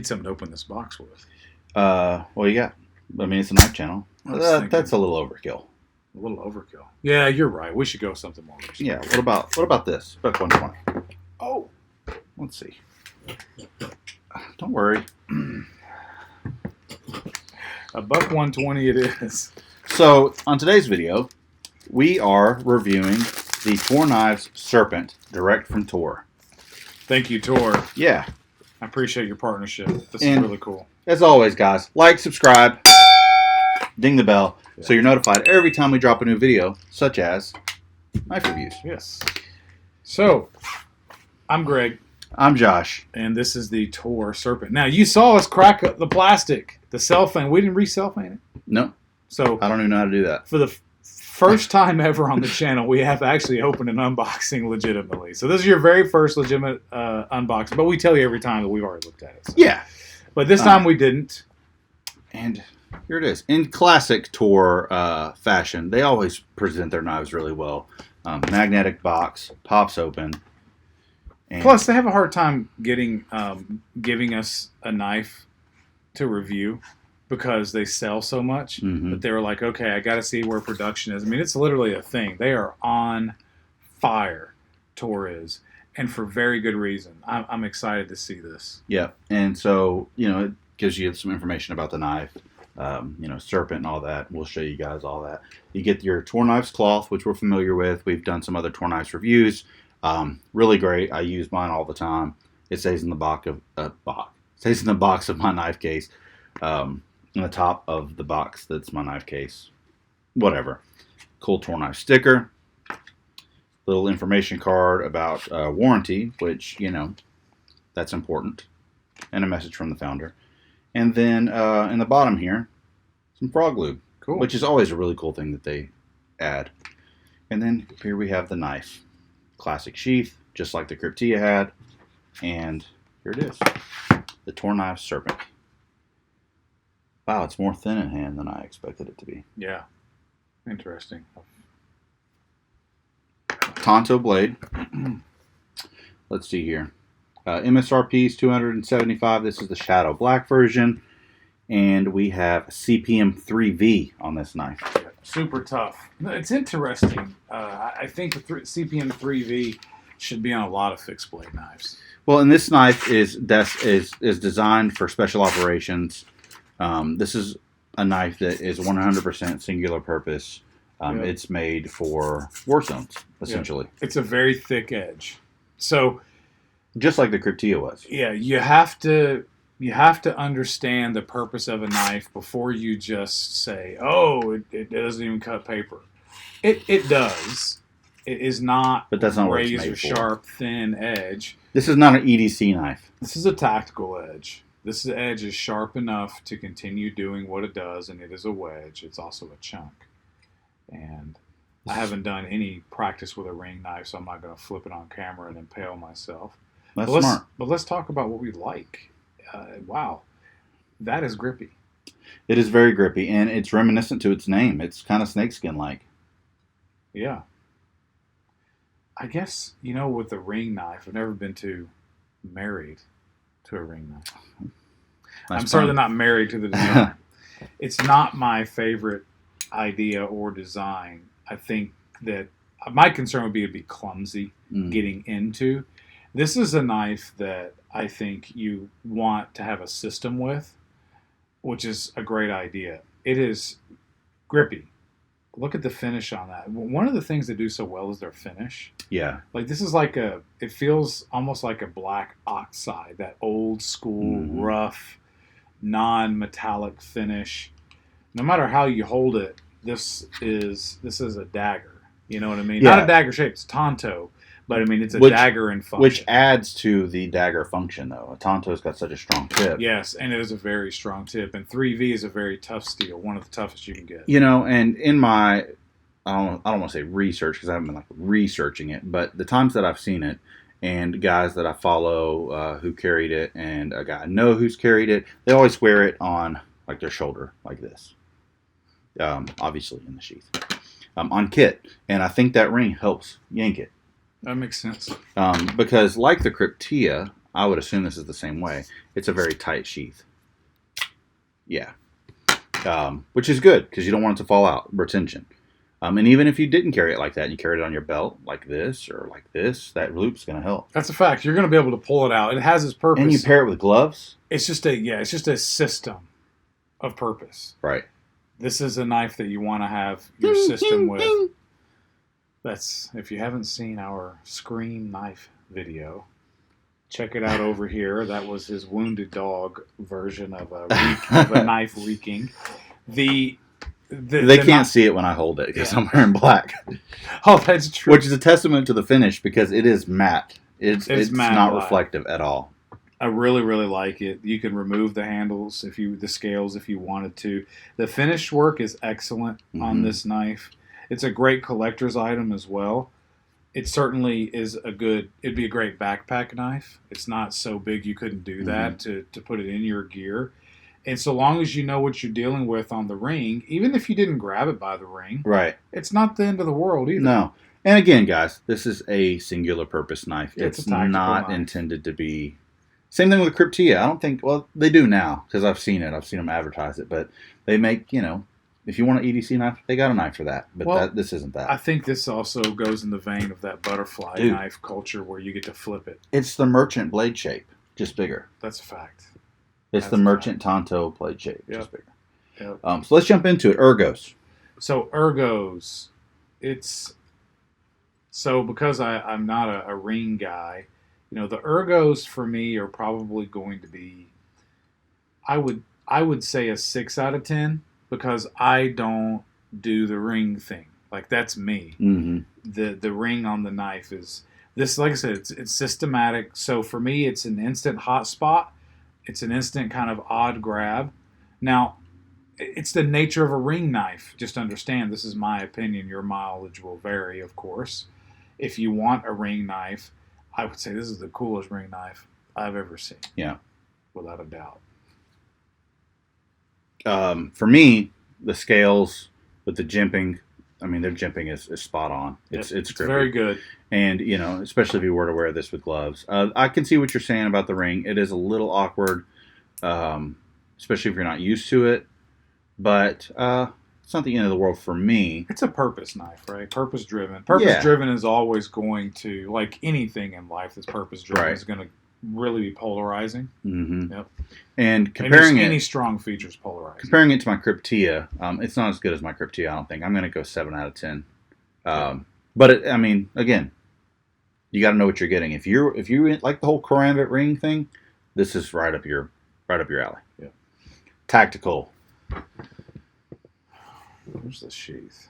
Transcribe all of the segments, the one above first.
need something to open this box with. Well, you got. I mean, it's a knife channel. That's a little overkill. A little overkill. Yeah, you're right. We should go something more. Yeah. What about this? Buck 120. Oh, let's see. Don't worry. A buck 120 it is. So on today's video, we are reviewing the Toor Knives Serpent direct from Toor. Thank you, Toor. Yeah. I appreciate your partnership. This is really cool. As always, guys, like, subscribe, ding the bell, so you're notified every time we drop a new video, such as knife reviews. Yes. So, I'm Greg. I'm Josh. And this is the Toor Serpent. Now, you saw us crack the plastic, the cellophane. We didn't re-cellophane it. No. So I don't even know how to do that. For the first time ever on the channel, we have actually opened an unboxing legitimately. So this is your very first legitimate unboxing. But we tell you every time that we've already looked at it. So. Yeah. But this time we didn't. And here it is. In classic Toor fashion, they always present their knives really well. Magnetic box, pops open. And plus, they have a hard time giving us a knife to review because they sell so much that they were like, okay, I got to see where production is. I mean, it's literally a thing. They are on fire, Toor is. And for very good reason. I'm excited to see this. Yeah, and so, it gives you some information about the knife, Serpent and all that. We'll show you guys all that. You get your Toor Knives cloth, which we're familiar with. We've done some other Toor Knives reviews. Really great. I use mine all the time. It stays in the box of my knife case, in the top of the box that's my knife case. Whatever. Cool Toor Knife sticker. Little information card about warranty, which, that's important. And a message from the founder. And then in the bottom here, some frog lube. Cool. Which is always a really cool thing that they add. And then here we have the knife. Classic sheath, just like the Krypteia had. And here it is. The Toor Knives Serpent. Wow, it's more thin in hand than I expected it to be. Yeah. Interesting. Tanto blade. Let's see here. MSRP is $275. This is the Shadow Black version. And we have CPM 3V on this knife. Yeah, super tough. It's interesting. I think the CPM 3V should be on a lot of fixed blade knives. Well, and this knife is designed for special operations. This is a knife that is 100% singular purpose. It's made for war zones, essentially. Yeah. It's a very thick edge. So, just like the Krypteia was. Yeah, you have to understand the purpose of a knife before you just say, "Oh, it doesn't even cut paper." It does. It is not. But that's not what it's razor made for. Sharp, thin edge. This is not an EDC knife. This is a tactical edge. This edge is sharp enough to continue doing what it does, and it is a wedge. It's also a chunk. And I haven't done any practice with a ring knife, so I'm not going to flip it on camera and impale myself. That's smart. But let's talk about what we like. Wow, that is grippy. It is very grippy, and it's reminiscent to its name. It's kind of snakeskin-like. Yeah. I guess, with the ring knife, I've never been married to a ring knife. I'm certainly not married to the design. It's not my favorite idea or design. I think that my concern would be it'd be clumsy getting into. This is a knife that I think you want to have a system with, which is a great idea. It is grippy. Look at the finish on that. One of the things they do so well is their finish. Yeah. Like this is it feels almost like a black oxide, that old school, rough, non-metallic finish. No matter how you hold it, this is a dagger. You know what I mean? Yeah. Not a dagger shape, it's tanto. But I mean, it's a dagger in function. Which adds to the dagger function, though. A tanto's got such a strong tip. Yes, and it is a very strong tip. And 3V is a very tough steel, one of the toughest you can get. And in my, I don't want to say research because I haven't been researching it, but the times that I've seen it, and guys that I follow who carried it, and a guy I know who's carried it, they always wear it on their shoulder like this. Obviously in the sheath. On kit, and I think that ring helps yank it. That makes sense. Because like the Krypteia, I would assume this is the same way. It's a very tight sheath. Yeah. Which is good because you don't want it to fall out. Retention. And even if you didn't carry it like that, you carried it on your belt like this or like this, that loop's going to help. That's a fact. You're going to be able to pull it out. It has its purpose. And you pair it with gloves. It's just a system of purpose. Right. This is a knife that you want to have your system with. That's, if you haven't seen our Scream knife video, check it out over here. That was his wounded dog version of a knife reeking. They can't see it when I hold it because I'm wearing black. Oh, that's true. Which is a testament to the finish because it is matte. It's matte not black. Reflective at all. I really, really like it. You can remove the handles, the scales if you wanted to. The finished work is excellent on this knife. It's a great collector's item as well. It certainly is it'd be a great backpack knife. It's not so big you couldn't do that to put it in your gear. And so long as you know what you're dealing with on the ring, even if you didn't grab it by the ring, right? It's not the end of the world either. No. And again, guys, this is a singular purpose knife. It's not knife. intended to be... Same thing with the Cryptia. I don't think... Well, they do now because I've seen it. I've seen them advertise it. But they make, if you want an EDC knife, they got a knife for that. But this isn't that. I think this also goes in the vein of that butterfly knife culture where you get to flip it. It's the merchant blade shape, just bigger. That's a fact. It's the merchant tanto blade shape, just bigger. Yep. So let's jump into it. Ergos. So Ergos, because I'm not a ring guy, the Ergos for me are probably going to be, I would say a 6 out of 10 because I don't do the ring thing. Like that's me. The ring on the knife is this. Like I said, it's systematic. So for me, it's an instant hot spot. It's an instant kind of odd grab. Now, it's the nature of a ring knife. Just understand, this is my opinion. Your mileage will vary, of course. If you want a ring knife, I would say this is the coolest ring knife I've ever seen. Yeah. Without a doubt. For me, the scales with the jimping, their jimping is spot on. It's very good. And, especially if you were to wear this with gloves. I can see what you're saying about the ring. It is a little awkward, especially if you're not used to it. But it's not the end of the world for me. It's a purpose knife, right? Purpose-driven. Purpose-driven is always going to, like anything in life that's purpose-driven, is going to really be polarizing. Yep. And comparing any strong features polarizing. Comparing it to my Cryptia, it's not as good as my Cryptia, I don't think. I'm going to go 7 out of 10. But again, you got to know what you're getting. If you like the whole karambit ring thing, this is right up your alley. Yeah. Tactical. Where's the sheath?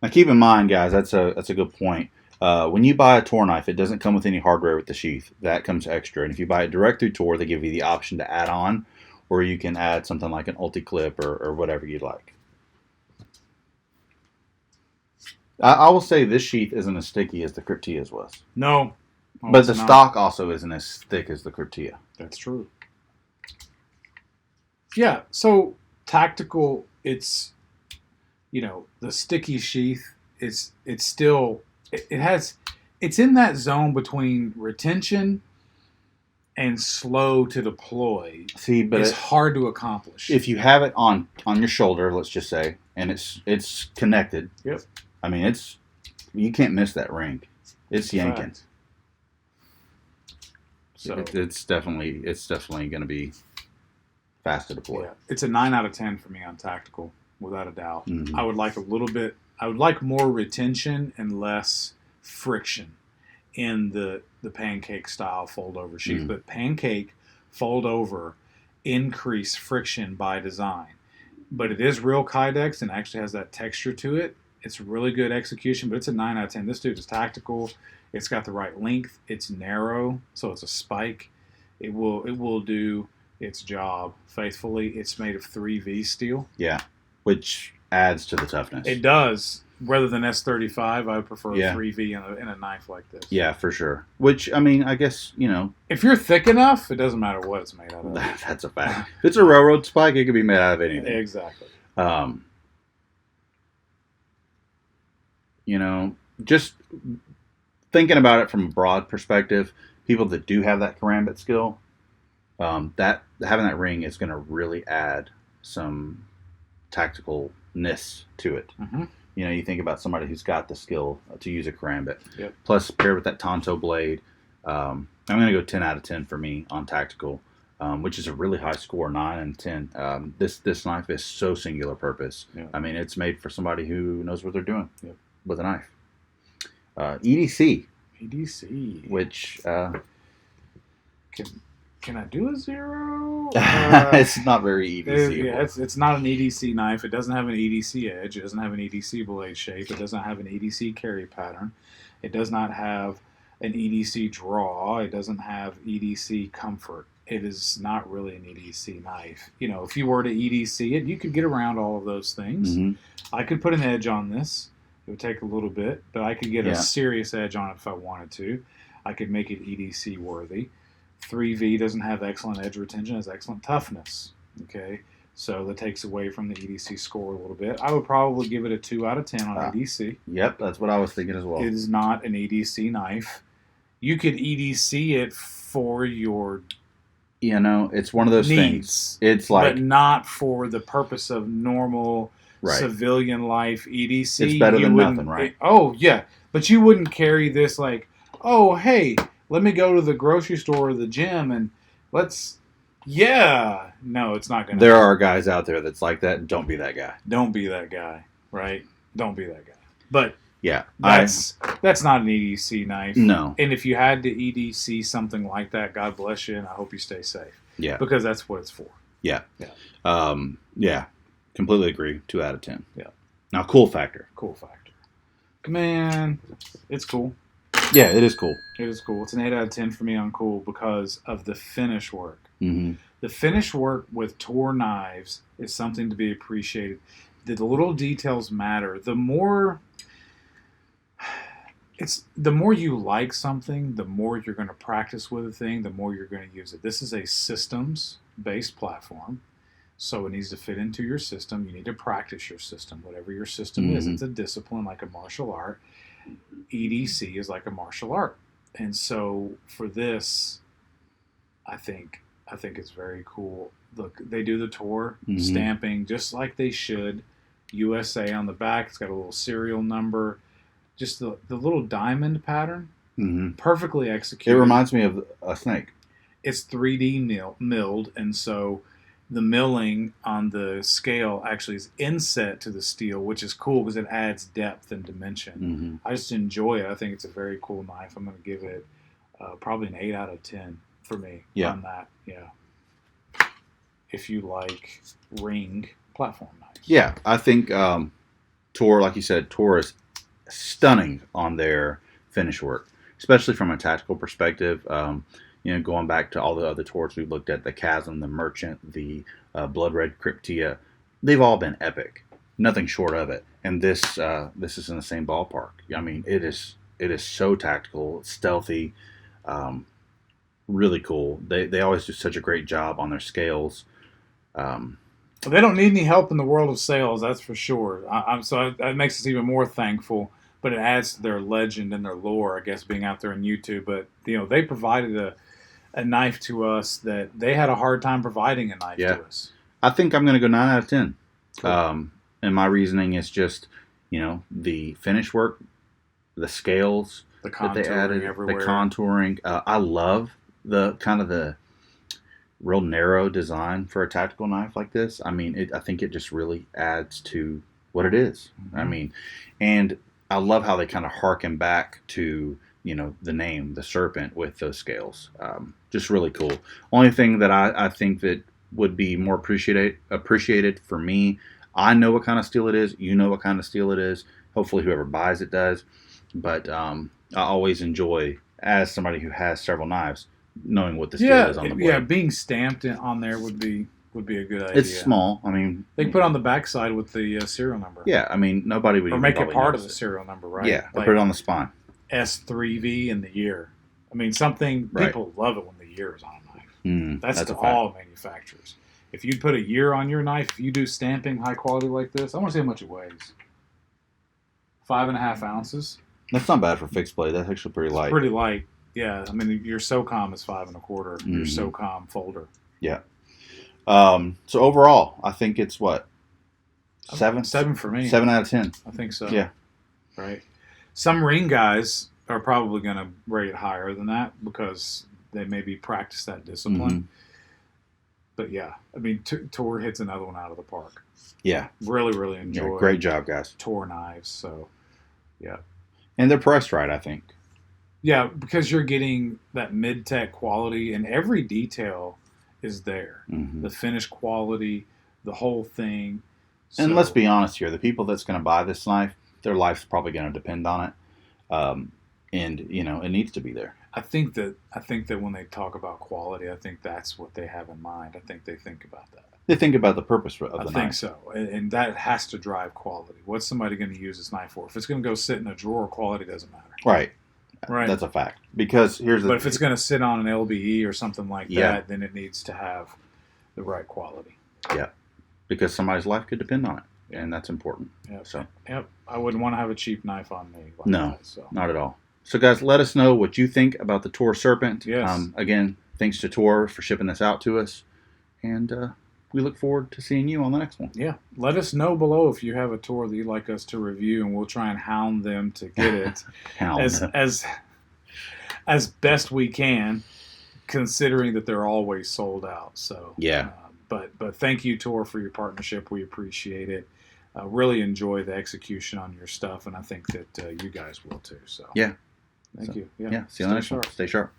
Now keep in mind, guys, that's a good point. When you buy a Toor knife, it doesn't come with any hardware with the sheath. That comes extra. And if you buy it direct through Toor, they give you the option to add on, or you can add something like an ulti clip or whatever you'd like. I will say this sheath isn't as sticky as the Cryptia's was. No. But the stock also isn't as thick as the Cryptia. That's true. Yeah, so tactical, it's, the sticky sheath, it's still, it's in that zone between retention and slow to deploy. See, but it's hard to accomplish. If you have it on your shoulder, let's just say, and it's connected. Yep. You can't miss that ring. It's yanking. Right. So it's definitely going to be fast to deploy. Yeah, it's a 9 out of 10 for me on tactical, without a doubt. I would like more retention and less friction in the pancake style fold over sheath. But pancake fold over increase friction by design. But it is real Kydex and actually has that texture to it. It's really good execution, but it's a 9 out of 10. This dude is tactical. It's got the right length. It's narrow, so it's a spike. It will do its job faithfully. It's made of 3V steel. Yeah, which adds to the toughness. It does. Rather than S35, I would prefer 3V in a knife like this. Yeah, for sure. Which, I guess, if you're thick enough, it doesn't matter what it's made out of. That's a fact. If it's a railroad spike, it could be made out of anything. Exactly. Just thinking about it from a broad perspective, people that do have that karambit skill, that having that ring is going to really add some tacticalness to it. Mm-hmm. You know, you think about somebody who's got the skill to use a karambit. Yep. Plus, paired with that tanto blade, I'm going to go 10 out of 10 for me on tactical, which is a really high score, 9 and 10. This knife is so singular purpose. Yep. I mean, it's made for somebody who knows what they're doing yep. with a knife. EDC. EDC. Which... Can I do a 0? It's not very EDC. Yeah, it's not an EDC knife. It doesn't have an EDC edge. It doesn't have an EDC blade shape. It doesn't have an EDC carry pattern. It does not have an EDC draw. It doesn't have EDC comfort. It is not really an EDC knife. You know, if you were to EDC it, you could get around all of those things. Mm-hmm. I could put an edge on this. It would take a little bit, but I could get a serious edge on it if I wanted to. I could make it EDC worthy. 3V doesn't have excellent edge retention, it has excellent toughness. Okay, so that takes away from the EDC score a little bit. I would probably give it a 2 out of 10 on EDC. Yep, that's what I was thinking as well. It is not an EDC knife. You could EDC it for your you know, it's one of those needs, things. It's like, but not for the purpose of normal civilian life EDC. It's better than nothing, right? Oh yeah, but you wouldn't carry this like, oh hey, let me go to the grocery store or the gym and let's. Yeah, no, it's not gonna. There are guys out there that's like that. Don't be that guy. Don't be that guy, right? Don't be that guy. But yeah, that's not an EDC knife. No. And if you had to EDC something like that, God bless you, and I hope you stay safe. Yeah. Because that's what it's for. Yeah. Yeah. Yeah. Completely agree. 2 out of 10. Yeah. Now, cool factor. Cool factor. Man, it's cool. Yeah, it is cool. It is cool. It's an 8 out of 10 for me on cool because of the finish work. Mm-hmm. The finish work with Toor knives is something to be appreciated. The little details matter. The more you like something, the more you're going to practice with a thing, the more you're going to use it. This is a systems-based platform, so it needs to fit into your system. You need to practice your system, whatever your system is. It's a discipline like a martial art. EDC is like a martial art. And so for this, I think it's very cool. Look, they do the Toor stamping just like they should. USA on the back. It's got a little serial number. Just the little diamond pattern. Perfectly executed. It reminds me of a snake. It's 3D milled, and so the milling on the scale actually is inset to the steel, which is cool because it adds depth and dimension. I just enjoy it. I think it's a very cool knife. I'm going to give it probably an 8 out of 10 for me on that. Yeah. If you like ring platform knives. Yeah, I think Toor, like you said, Toor is stunning on their finish work, especially from a tactical perspective. You know, going back to all the other Toors we've looked at, the Chasm, the Merchant, the Blood Red Cryptia, they've all been epic. Nothing short of it. And this is in the same ballpark. I mean, it is so tactical, stealthy, really cool. They always do such a great job on their scales. They don't need any help in the world of sales, that's for sure. So that makes us even more thankful. But it adds to their legend and their lore, I guess, being out there on YouTube. But you know, they provided a knife to us that they had a hard time providing a knife to us. I think I'm going to go 9 out of 10. Cool. And my reasoning is just, you know, the finish work, the scales that they added, everywhere. the contouring. I love the kind of the real narrow design for a tactical knife like this. I mean, I think it just really adds to what it is. I mean, and I love how they kind of harken back to, you know, the name, the Serpent, with those scales. Just really cool. Only thing that I think that would be more appreciated for me, I know what kind of steel it is. You know what kind of steel it is. Hopefully whoever buys it does. But I always enjoy, as somebody who has several knives, knowing what the steel is on the blade. Yeah, being stamped on there would be a good idea. It's small. I mean, they can put it on the backside with the serial number. Yeah, I mean, nobody would or even make it part of notice the serial number, right? Yeah, like put it on the spine. S3V in the year. I mean, something people love it when the year is on a knife. That's to all manufacturers. If you put a year on your knife, if you do stamping high quality like this, I want to see how much it weighs. 5.5 ounces. That's not bad for fixed blade. That's actually pretty light. Pretty light. Yeah, I mean your SOCOM is 5 1/4. Your Mhm. SOCOM folder. Yeah. So overall, I think it's what 7. 7 for me. 7 out of 10. I think so. Yeah. Right. Some ring guys are probably going to rate it higher than that because they maybe practice that discipline. Mhm. But yeah, I mean, Toor hits another one out of the park. Yeah. Really, really enjoy. Yeah, great job, guys. Toor knives. So, yeah. And they're priced right, I think. Yeah, because you're getting that mid-tech quality and every detail is there. Mhm. The finish quality, the whole thing. And So- let's be honest here. The people that's going to buy this knife, their life's probably going to depend on it. And, it needs to be there. I think that when they talk about quality, I think that's what they have in mind. I think they think about that. They think about the purpose of the I knife. think so, and that has to drive quality. What's somebody going to use this knife for? If it's going to go sit in a drawer, quality doesn't matter. Right. Right. That's a fact. Because here's the But if it's going to sit on an LBE or something like Yeah. that, then it needs to have the right quality. Yeah. Because somebody's life could depend on it. And that's important. Yep. So Yep. I wouldn't want to have a cheap knife on me. Like No. that, so. not at all. So guys, let us know what you think about the Toor Serpent. Yes. Again, thanks to Toor for shipping this out to us. And we look forward to seeing you on the next one. Yeah. Let us know below if you have a Toor that you'd like us to review, and we'll try and hound them to get it as best we can, considering that they're always sold out. So Yeah. But thank you, Toor, for your partnership. We appreciate it. Really enjoy the execution on your stuff, and I think that you guys will too. So Yeah. thank you. Yeah. See you on the next one. Stay sharp.